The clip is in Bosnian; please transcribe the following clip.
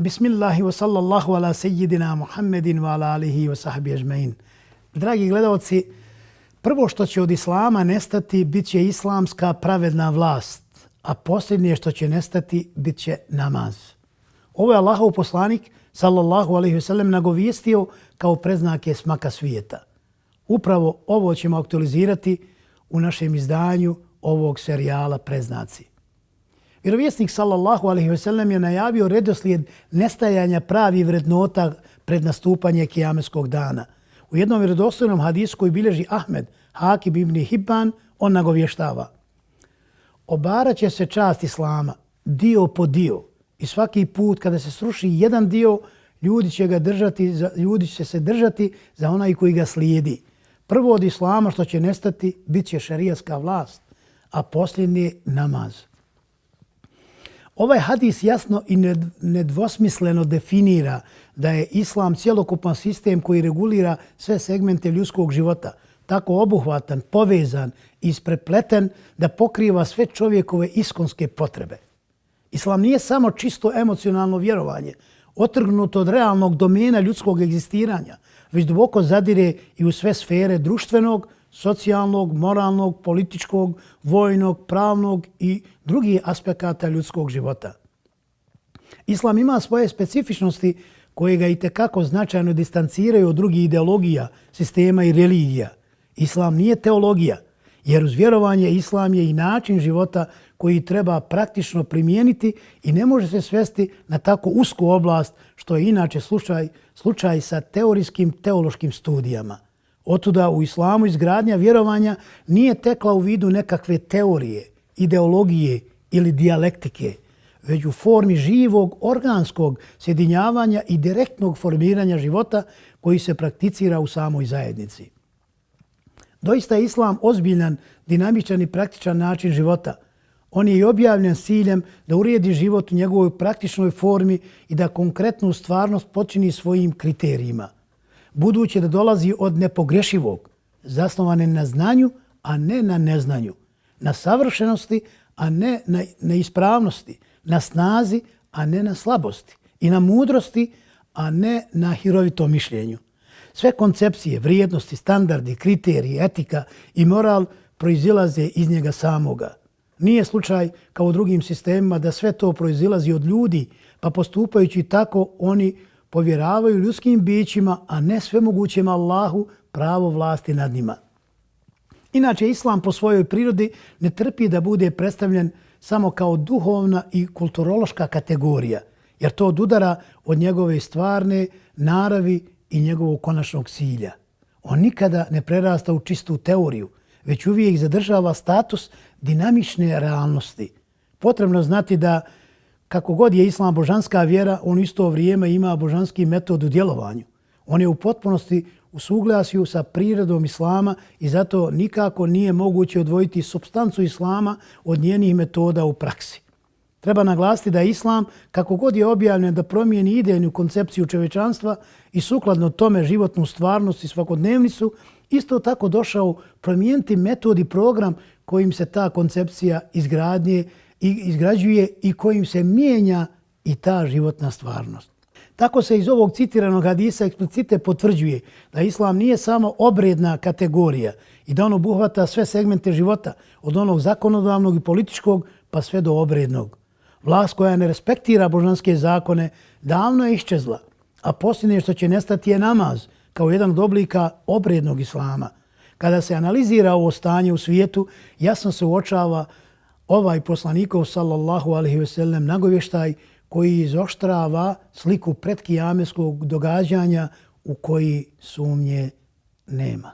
Bismillahi wa sallallahu ala sejidina Muhammedin wa ala alihi wa sahbihi ajmain. Dragi gledalci, prvo što će od islama nestati bit će islamska pravedna vlast, a posljednje što će nestati bit će namaz. Ovo je Allahov poslanik sallallahu alaihi wa sallam nagovijestio kao predznake smaka svijeta. Upravo ovo ćemo aktualizirati u našem izdanju ovog serijala Predznaci. Vjerovjesnik sallallahu alaihi ve sellem je najavio redoslijed nestajanja pravih vrednota pred nastupanje kijameskog dana. U jednom vjerodostojnom hadisu koji bilježi Ahmed, Hakim ibn Hibban, on nagovještava: obarat će se čast islama dio po dio i svaki put kada se sruši jedan dio, ljudi će se držati za onaj koji ga slijedi. Prvo od islama što će nestati bit će šerijatska vlast, a posljednje namaz. Ovaj hadis jasno i nedvosmisleno definira da je islam cjelokupan sistem koji regulira sve segmente ljudskog života, tako obuhvatan, povezan i isprepleten da pokriva sve čovjekove iskonske potrebe. Islam nije samo čisto emocionalno vjerovanje, otrgnuto od realnog domena ljudskog egzistiranja, već duboko zadire i u sve sfere društvenog, socijalnog, moralnog, političkog, vojnog, pravnog i drugih aspekata ljudskog života. Islam ima svoje specifičnosti koje ga itekako značajno distanciraju od drugih ideologija, sistema i religija. Islam nije teologija, jer uz vjerovanje islam je i način života koji treba praktično primijeniti i ne može se svesti na tako usku oblast što je inače slučaj sa teorijskim teološkim studijama. Otuda u islamu izgradnja vjerovanja nije tekla u vidu nekakve teorije, ideologije ili dijalektike, već u formi živog organskog sjedinjavanja i direktnog formiranja života koji se prakticira u samoj zajednici. Doista je islam ozbiljan, dinamičan i praktičan način života. On je i objavljen s ciljem da uredi život u njegovoj praktičnoj formi i da konkretnu stvarnost počini svojim kriterijima. Budući da dolazi od nepogrešivog, zasnovane na znanju, a ne na neznanju, na savršenosti, a ne na neispravnosti, na snazi, a ne na slabosti i na mudrosti, a ne na hirovitom mišljenju. Sve koncepcije, vrijednosti, standardi, kriteriji, etika i moral proizilaze iz njega samoga. Nije slučaj kao u drugim sistemima da sve to proizilazi od ljudi, pa postupajući tako oni povjeravaju ljudskim bićima, a ne svemogućem Allahu pravo vlasti nad njima. Inače, islam po svojoj prirodi ne trpi da bude predstavljen samo kao duhovna i kulturološka kategorija, jer to odudara od njegove stvarne naravi i njegovog konačnog cilja. On nikada ne prerasta u čistu teoriju, već uvijek zadržava status dinamične realnosti. Potrebno znati da kako god je islam božanska vjera, on isto vrijeme ima božanski metod u djelovanju. On je u potpunosti u suglasju sa prirodom islama i zato nikako nije moguće odvojiti supstancu islama od njenih metoda u praksi. Treba naglasiti da islam, kako god je objavljen da promijeni idejnu koncepciju čovječanstva i sukladno tome životnu stvarnost i svakodnevnicu, isto tako došao promijeniti metod i program kojim se ta koncepcija izgrađuje i kojim se mijenja i ta životna stvarnost. Tako se iz ovog citiranog hadisa eksplicite potvrđuje da islam nije samo obredna kategorija i da on obuhvata sve segmente života, od onog zakonodavnog i političkog pa sve do obrednog. Vlast koja ne respektira božanske zakone davno je iščezla, a posljednje što će nestati je namaz kao jedan od oblika obrednog islama. Kada se analizira ovo stanje u svijetu, jasno se uočava ovaj poslanikov sallallahu alaihi ve sellem nagovještaj koji izoštrava sliku predkijameskog događanja u koji sumnje nema.